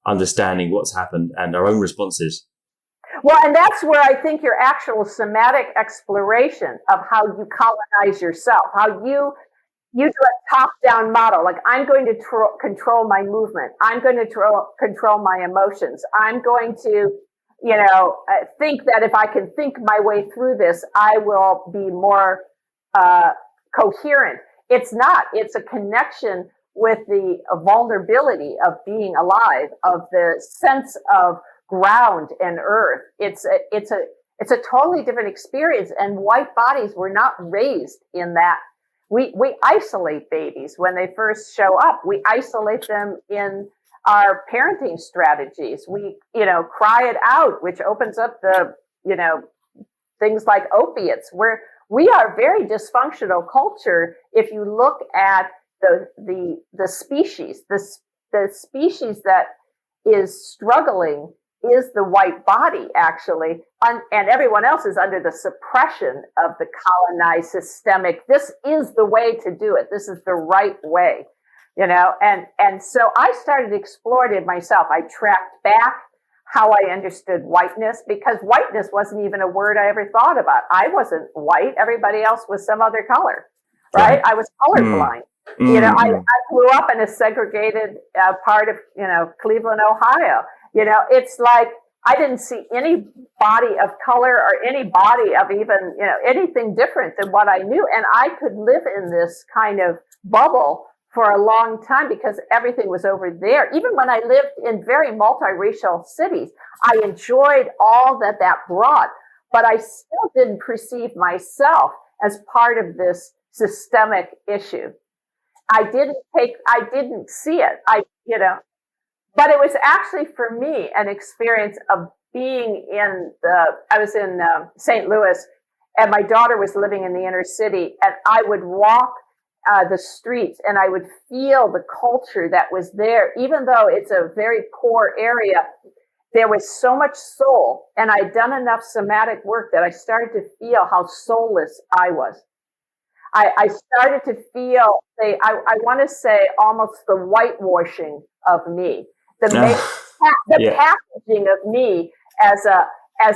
understanding what's happened and our own responses. Well, and that's where I think your actual somatic exploration of how you colonize yourself, how you do a top-down model. Like, I'm going to control my movement. I'm going to control my emotions. I'm going to, think that if I can think my way through this, I will be more coherent. It's not. It's a connection with the vulnerability of being alive, of the sense of ground and earth. It's a totally different experience. And white bodies were not raised in that. We isolate babies when they first show up. We isolate them in our parenting strategies. We, cry it out, which opens up the, things like opiates, where we are very dysfunctional culture. If you look at the species, the species that is struggling is the white body, actually, and everyone else is under the suppression of the colonized systemic. This is the way to do it. This is the right way, and so I started exploring it myself. I tracked back how I understood whiteness, because whiteness wasn't even a word I ever thought about. I wasn't white. Everybody else was some other color, right? I was colorblind. I grew up in a segregated part of, Cleveland, Ohio. It's like I didn't see any body of color or any body of even, anything different than what I knew. And I could live in this kind of bubble for a long time because everything was over there. Even when I lived in very multiracial cities, I enjoyed all that brought, but I still didn't perceive myself as part of this systemic issue. I didn't see it. But it was actually for me an experience of being I was in St. Louis, and my daughter was living in the inner city, and I would walk the streets and I would feel the culture that was there. Even though it's a very poor area, there was so much soul, and I'd done enough somatic work that I started to feel how soulless I was. I started to feel, I want to say, almost the whitewashing of me. packaging of me as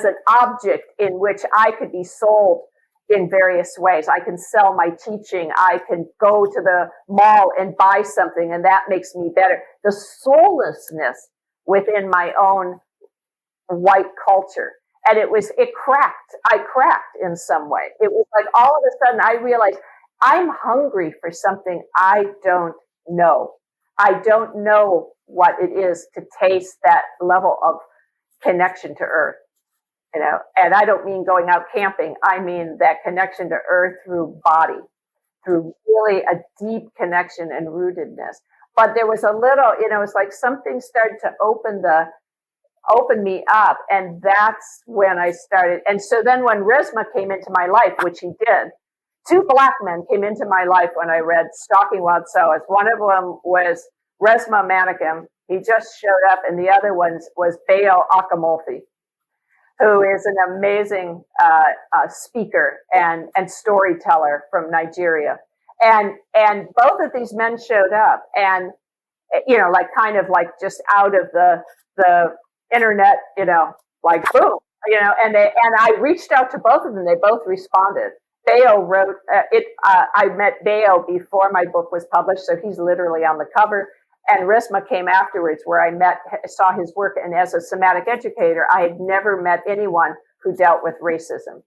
an object in which I could be sold in various ways. I can sell my teaching. I can go to the mall and buy something, and that makes me better. The soullessness within my own white culture. And it cracked. I cracked in some way. It was like all of a sudden I realized I'm hungry for something I don't know. I don't know what it is to taste that level of connection to earth. And I don't mean going out camping. I mean that connection to earth through body, through really a deep connection and rootedness. But there was a little, it's like something started to open me up. And that's when I started. And so then when Resmaa came into my life, which he did, 2 Black men came into my life when I read Stalking Wild Psoas. One of them was Resmaa Manikim. He just showed up. And the other one was Bayo Akamolfi, who is an amazing speaker and storyteller from Nigeria. And both of these men showed up and, kind of like just out of the internet, like boom, and I reached out to both of them. They both responded. Bayo wrote it. I met Bayo before my book was published, so he's literally on the cover. And Resmaa came afterwards, where I saw his work. And as a somatic educator, I had never met anyone who dealt with racism,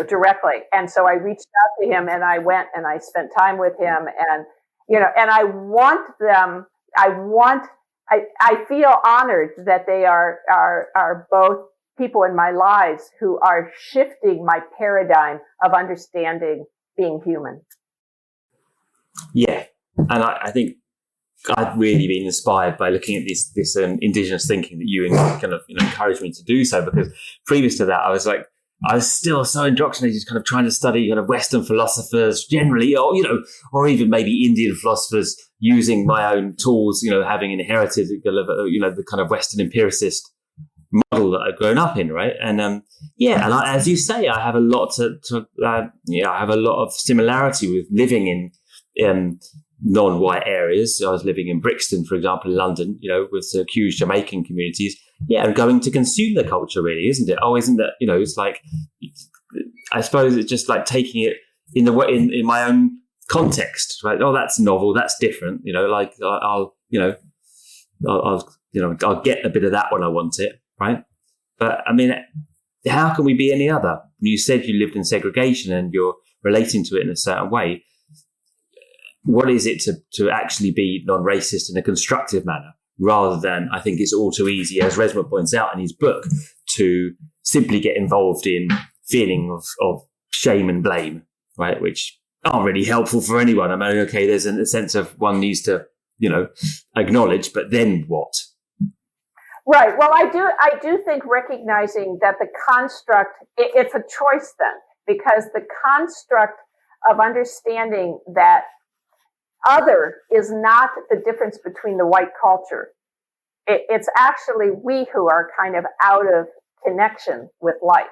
directly. And so I reached out to him, and I went and I spent time with him. And, and I want them, I feel honored that they are both people in my lives who are shifting my paradigm of understanding being human. Yeah. And I think I've really been inspired by looking at this indigenous thinking that you kind of encouraged me to do so, because previous to that, I was still so indoctrinated, kind of trying to study kind of Western philosophers generally, or even maybe Indian philosophers, using my own tools, having inherited the kind of Western empiricist model that I've grown up in, right? And as you say, I have a lot I have a lot of similarity with living in non-white areas. So I was living in Brixton, for example, in London, with the huge Jamaican communities. Yeah, and going to consume the culture, really, isn't it? Oh, isn't that, it's like, I suppose it's just like taking it in the way, in my own context, right? Oh, that's novel, that's different, like I'll get a bit of that when I want it, right? But I mean, how can we be any other? You said you lived in segregation and you're relating to it in a certain way. What is it to actually be non-racist in a constructive manner, rather than, I think it's all too easy, as Resmaa points out in his book, to simply get involved in feeling of shame and blame, right? Which aren't really helpful for anyone. I mean, okay, there's a sense of one needs to, acknowledge, but then what? Right. Well, I do think recognizing that the construct, it's a choice then, because the construct of understanding that other is not the difference between the white culture. It's actually we who are kind of out of connection with life.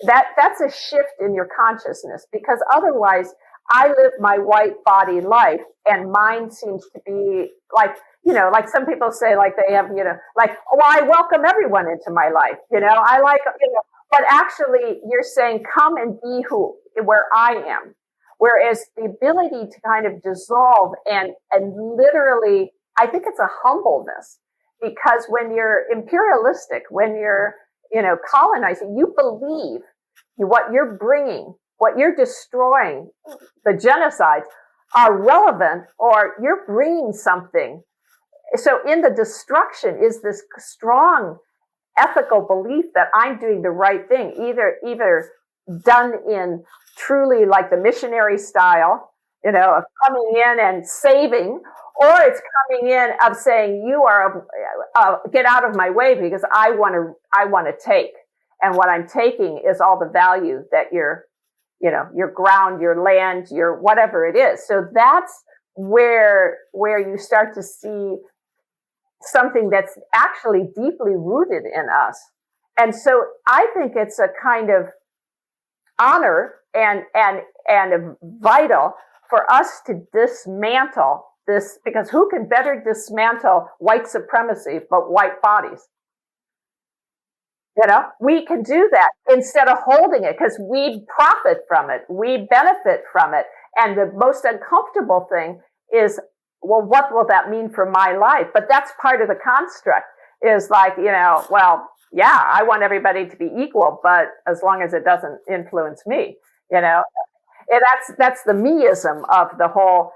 That's a shift in your consciousness, because otherwise I live my white body life and mine seems to be like, like some people say, like they have, I welcome everyone into my life. I like, but actually you're saying, come and be where I am. Whereas the ability to kind of dissolve and literally, I think it's a humbleness, because when you're imperialistic, when you're, colonizing, you believe what you're bringing, what you're destroying, the genocides are relevant, or you're bringing something. So in the destruction is this strong ethical belief that I'm doing the right thing, either done in truly like the missionary style, of coming in and saving, or it's coming in of saying, you are, get out of my way because I want to take. And what I'm taking is all the value that your ground, your land, your whatever it is. So that's where you start to see something that's actually deeply rooted in us. And so I think it's a kind of honor and vital for us to dismantle this, because who can better dismantle white supremacy but white bodies? We can do that instead of holding it, because we profit from it. We benefit from it. And the most uncomfortable thing is, well, what will that mean for my life? But that's part of the construct, is like, well, yeah, I want everybody to be equal, but as long as it doesn't influence me, And that's the meism of the whole.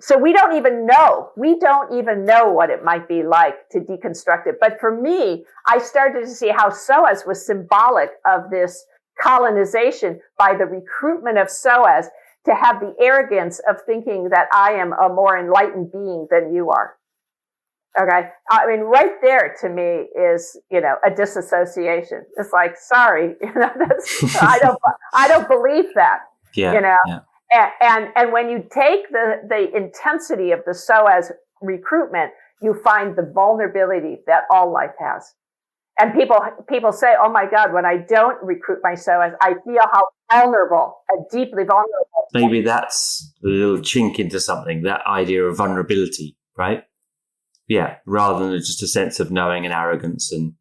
So we don't even know what it might be like to deconstruct it. But for me, I started to see how Psoas was symbolic of this colonization by the recruitment of Psoas to have the arrogance of thinking that I am a more enlightened being than you are. Okay. I mean, right there to me is, a disassociation. It's like, sorry, I don't believe that, Yeah. And when you take the intensity of the Psoas recruitment, you find the vulnerability that all life has. And people say, oh my God, when I don't recruit my Psoas, I feel how vulnerable, deeply vulnerable. Maybe that's a little chink into something, that idea of vulnerability, right? Yeah, rather than just a sense of knowing and arrogance, and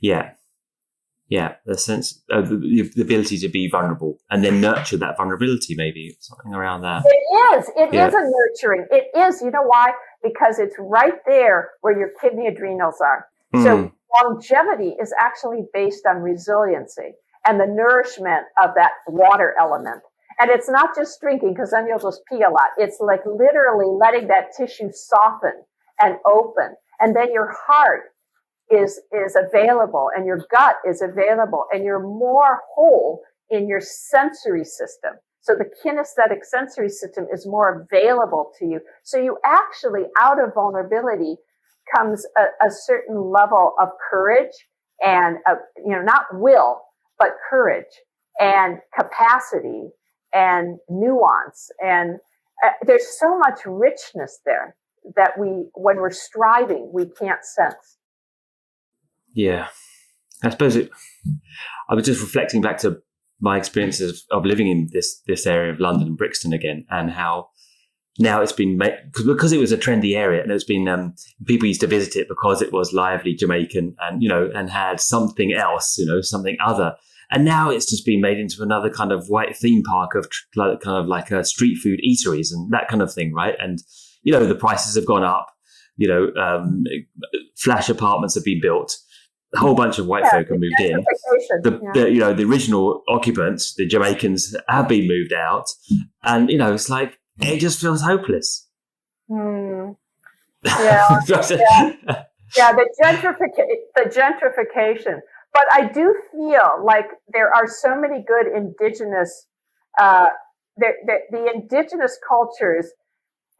the sense of the ability to be vulnerable and then nurture that vulnerability, maybe something around that. It is a nurturing. It is. You know why? Because it's right there where your kidney adrenals are. So longevity is actually based on resiliency and the nourishment of that water element. And it's not just drinking, because then you'll just pee a lot. It's like literally letting that tissue soften and open. And then your heart is available, and your gut is available, and you're more whole in your sensory system. So the kinesthetic sensory system is more available to you. So you actually, out of vulnerability, comes a certain level of courage and, not will, but courage and capacity and nuance. And there's so much richness there that when we're striving, we can't sense. Yeah. I suppose I was just reflecting back to my experiences of living in this area of London and Brixton again, and how now it's been made, because it was a trendy area, and it's been people used to visit it because it was lively Jamaican and and had something else, something other. And now it's just been made into another kind of white theme park of kind of like street food eateries and that kind of thing, right? And the prices have gone up. Flash apartments have been built. A whole bunch of white folk have moved in. The original occupants, the Jamaicans, have been moved out, and it's like it just feels hopeless. Yeah, the gentrification. But I do feel like there are so many good indigenous. The indigenous cultures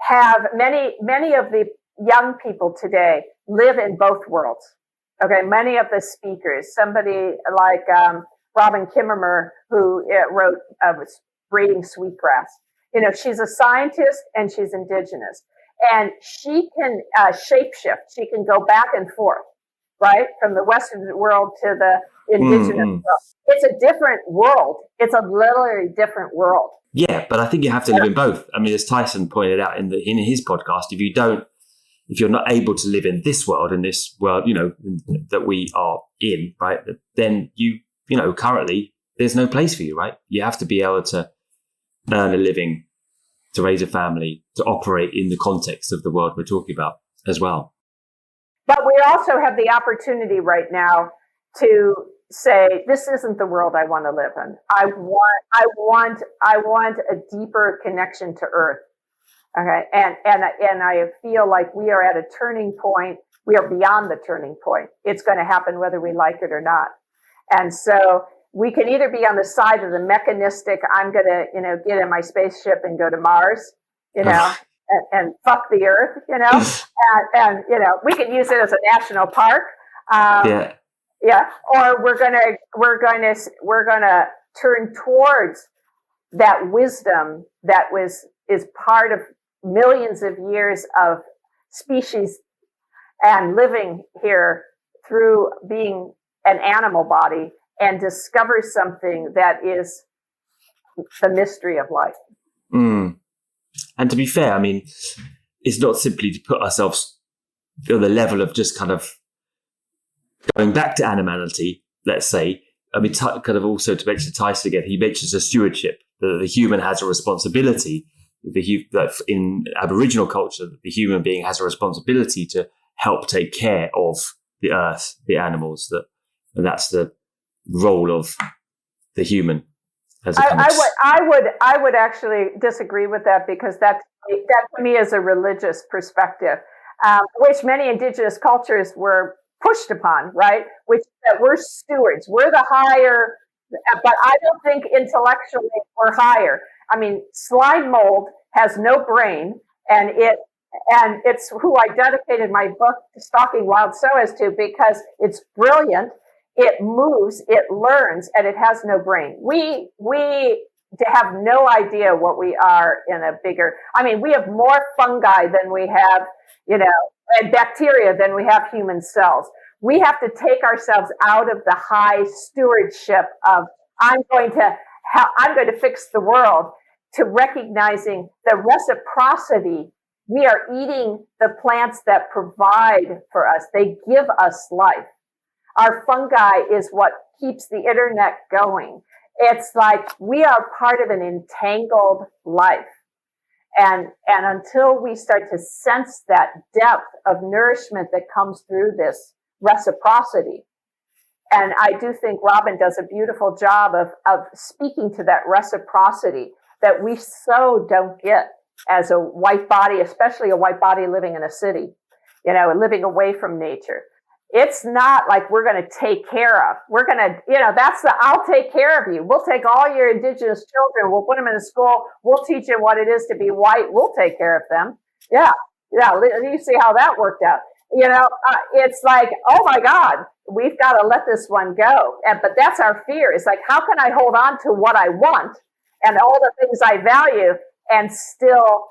have many of the young people today live in both worlds. Okay, many of the speakers, somebody like Robin Kimmerer, who wrote Braiding Sweetgrass. She's a scientist and she's indigenous, and she can shapeshift. She can go back and forth, right, from the Western world to the indigenous world. It's a different world. It's a literally different world. Yeah, but I think you have to live in both. I mean, as Tyson pointed out in his podcast, if you're not able to live in this world, that we are in, right, then currently there's no place for you, right? You have to be able to earn a living, to raise a family, to operate in the context of the world we're talking about as well. But we also have the opportunity right now to say, this isn't the world I want to live in. I want a deeper connection to Earth. Okay, and I feel like we are at a turning point. We are beyond the turning point. It's going to happen whether we like it or not. And so we can either be on the side of the mechanistic, I'm going to, get in my spaceship and go to Mars, and fuck the Earth, and we can use it as a national park. Or we're gonna turn towards that wisdom that is part of millions of years of species and living here through being an animal body, and discover something that is the mystery of life. And to be fair, I mean, it's not simply to put ourselves on the level of just kind of going back to animality, let's say. I mean, kind of also to mention Tyson again, he mentions a stewardship, that the human has a responsibility. In Aboriginal culture, the human being has a responsibility to help take care of the earth, the animals, and that's the role of the human. I would actually disagree with that, because that to me is a religious perspective, which many indigenous cultures were pushed upon, right? Which that we're stewards, we're the higher, but I don't think intellectually we're higher. I mean, slime mold has no brain, and it's who I dedicated my book Stalking Wild Psoas to, because it's brilliant. It moves, it learns, and it has no brain. We have no idea what we are in a bigger. I mean, we have more fungi than we have, and bacteria than we have human cells. We have to take ourselves out of the high stewardship of I'm going to fix the world, to recognizing the reciprocity. We are eating the plants that provide for us. They give us life. Our fungi is what keeps the internet going. It's like we are part of an entangled life. And until we start to sense that depth of nourishment that comes through this reciprocity, and I do think Robin does a beautiful job of speaking to that reciprocity that we so don't get as a white body, especially a white body living in a city, living away from nature. It's not like we're going to take care of. We're going to, that's I'll take care of you. We'll take all your indigenous children. We'll put them in a school. We'll teach them what it is to be white. We'll take care of them. Yeah. You see how that worked out. It's like, oh my God, we've got to let this one go. But that's our fear. It's like, how can I hold on to what I want and all the things I value and still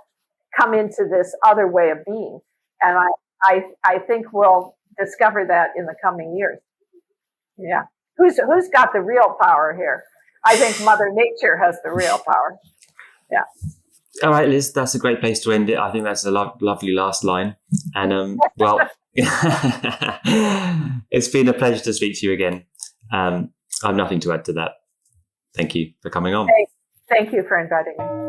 come into this other way of being? And I think we'll discover that in the coming years. Yeah. Who's got the real power here? I think Mother Nature has the real power. Yeah. All right, Liz, that's a great place to end it. I think that's a lovely last line. And well, it's been a pleasure to speak to you again. I have nothing to add to that. Thank you for coming on. Thank you for inviting me.